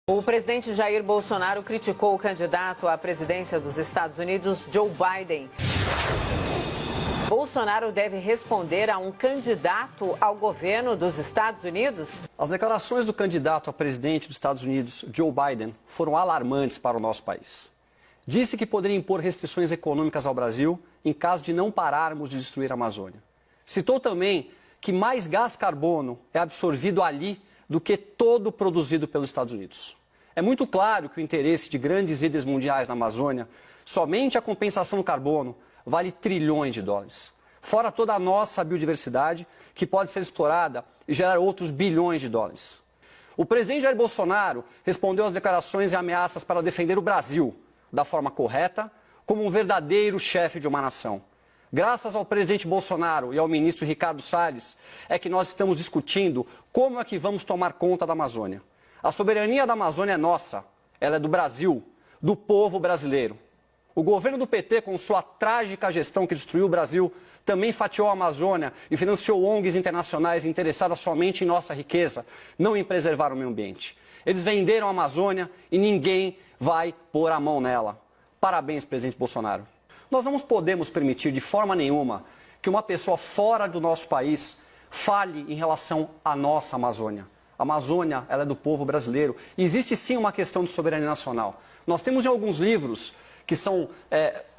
O presidente Jair Bolsonaro criticou o candidato à presidência dos Estados Unidos, Joe Biden. Bolsonaro deve responder a um candidato ao governo dos Estados Unidos? As declarações do candidato a presidente dos Estados Unidos, Joe Biden, foram alarmantes para o nosso país. Disse que poderia impor restrições econômicas ao Brasil em caso de não pararmos de destruir a Amazônia. Citou também que mais gás carbono é absorvido ali do que todo produzido pelos Estados Unidos. É muito claro que o interesse de grandes líderes mundiais na Amazônia, somente a compensação do carbono, vale trilhões de dólares. Fora toda a nossa biodiversidade, que pode ser explorada e gerar outros bilhões de dólares. O presidente Jair Bolsonaro respondeu às declarações e ameaças para defender o Brasil, da forma correta, como um verdadeiro chefe de uma nação. Graças ao presidente Bolsonaro e ao ministro Ricardo Salles, é que nós estamos discutindo como é que vamos tomar conta da Amazônia. A soberania da Amazônia é nossa, ela é do Brasil, do povo brasileiro. O governo do PT, com sua trágica gestão que destruiu o Brasil, também fatiou a Amazônia e financiou ONGs internacionais interessadas somente em nossa riqueza, não em preservar o meio ambiente. Eles venderam a Amazônia e ninguém vai pôr a mão nela. Parabéns, presidente Bolsonaro. Nós não podemos permitir de forma nenhuma que uma pessoa fora do nosso país fale em relação à nossa Amazônia. A Amazônia, ela é do povo brasileiro. E existe sim uma questão de soberania nacional. Nós temos em alguns livros que são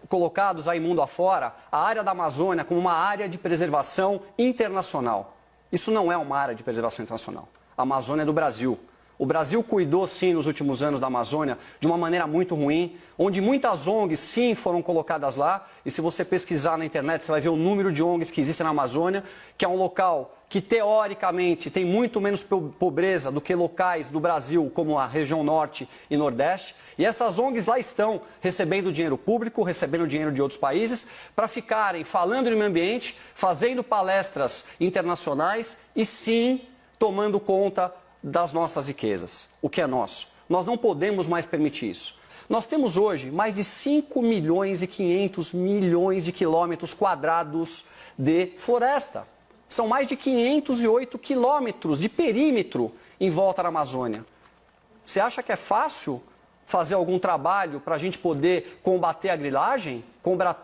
colocados aí mundo afora, a área da Amazônia como uma área de preservação internacional. Isso não é uma área de preservação internacional. A Amazônia é do Brasil. O Brasil cuidou, sim, nos últimos anos da Amazônia de uma maneira muito ruim, onde muitas ONGs, sim, foram colocadas lá. E se você pesquisar na internet, você vai ver o número de ONGs que existem na Amazônia, que é um local que, teoricamente, tem muito menos pobreza do que locais do Brasil, como a região norte e nordeste. E essas ONGs lá estão recebendo dinheiro público, recebendo dinheiro de outros países, para ficarem falando de meio ambiente, fazendo palestras internacionais e, sim, tomando conta das nossas riquezas, o que é nosso. Nós não podemos mais permitir isso. Nós temos hoje mais de 5 milhões e 500 milhões de quilômetros quadrados de floresta. São mais de 508 quilômetros de perímetro em volta da Amazônia. Você acha que é fácil fazer algum trabalho para a gente poder combater a grilagem,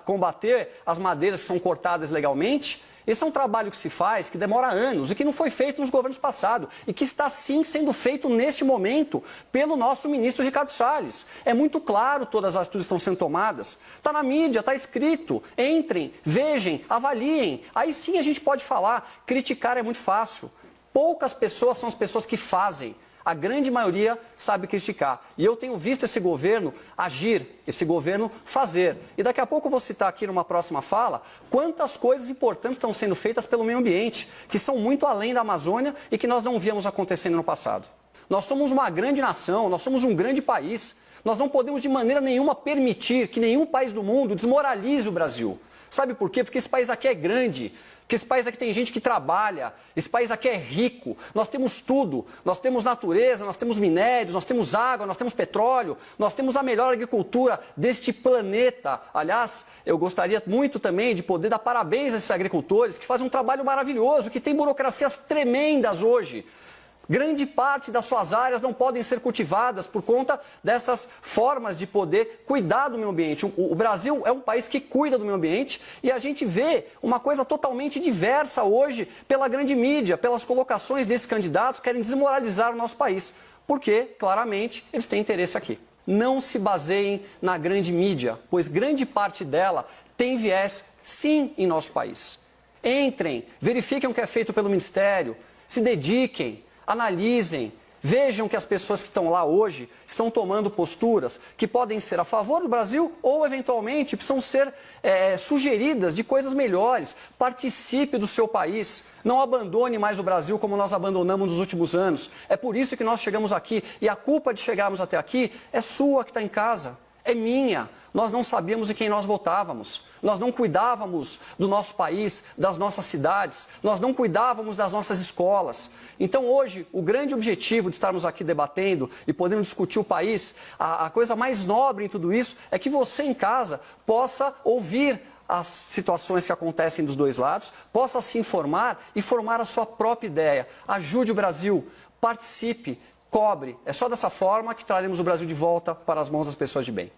combater as madeiras que são cortadas legalmente? Esse é um trabalho que se faz, que demora anos e que não foi feito nos governos passados e que está sim sendo feito neste momento pelo nosso ministro Ricardo Salles. É muito claro todas as atitudes que estão sendo tomadas. Está na mídia, está escrito. Entrem, vejam, avaliem. Aí sim a gente pode falar. Criticar é muito fácil. Poucas pessoas são as pessoas que fazem. A grande maioria sabe criticar. E eu tenho visto esse governo agir, esse governo fazer. E daqui a pouco eu vou citar aqui numa próxima fala quantas coisas importantes estão sendo feitas pelo meio ambiente, que são muito além da Amazônia e que nós não víamos acontecendo no passado. Nós somos uma grande nação, nós somos um grande país. Nós não podemos de maneira nenhuma permitir que nenhum país do mundo desmoralize o Brasil. Sabe por quê? Porque esse país aqui é grande. Porque esse país aqui tem gente que trabalha, esse país aqui é rico, nós temos tudo, nós temos natureza, nós temos minérios, nós temos água, nós temos petróleo, nós temos a melhor agricultura deste planeta. Aliás, eu gostaria muito também de poder dar parabéns a esses agricultores que fazem um trabalho maravilhoso, que tem burocracias tremendas hoje. Grande parte das suas áreas não podem ser cultivadas por conta dessas formas de poder cuidar do meio ambiente. O Brasil é um país que cuida do meio ambiente e a gente vê uma coisa totalmente diversa hoje pela grande mídia, pelas colocações desses candidatos que querem desmoralizar o nosso país, porque, claramente, eles têm interesse aqui. Não se baseiem na grande mídia, pois grande parte dela tem viés, sim, em nosso país. Entrem, verifiquem o que é feito pelo Ministério, se dediquem, analisem, vejam que as pessoas que estão lá hoje estão tomando posturas que podem ser a favor do Brasil ou, eventualmente, precisam ser sugeridas de coisas melhores. Participe do seu país, não abandone mais o Brasil como nós abandonamos nos últimos anos. É por isso que nós chegamos aqui e a culpa de chegarmos até aqui é sua que está em casa, é minha. Nós não sabíamos em quem nós votávamos, nós não cuidávamos do nosso país, das nossas cidades, nós não cuidávamos das nossas escolas. Então hoje, o grande objetivo de estarmos aqui debatendo e podendo discutir o país, a coisa mais nobre em tudo isso é que você em casa possa ouvir as situações que acontecem dos dois lados, possa se informar e formar a sua própria ideia. Ajude o Brasil, participe, Cobre. É só dessa forma que traremos o Brasil de volta para as mãos das pessoas de bem.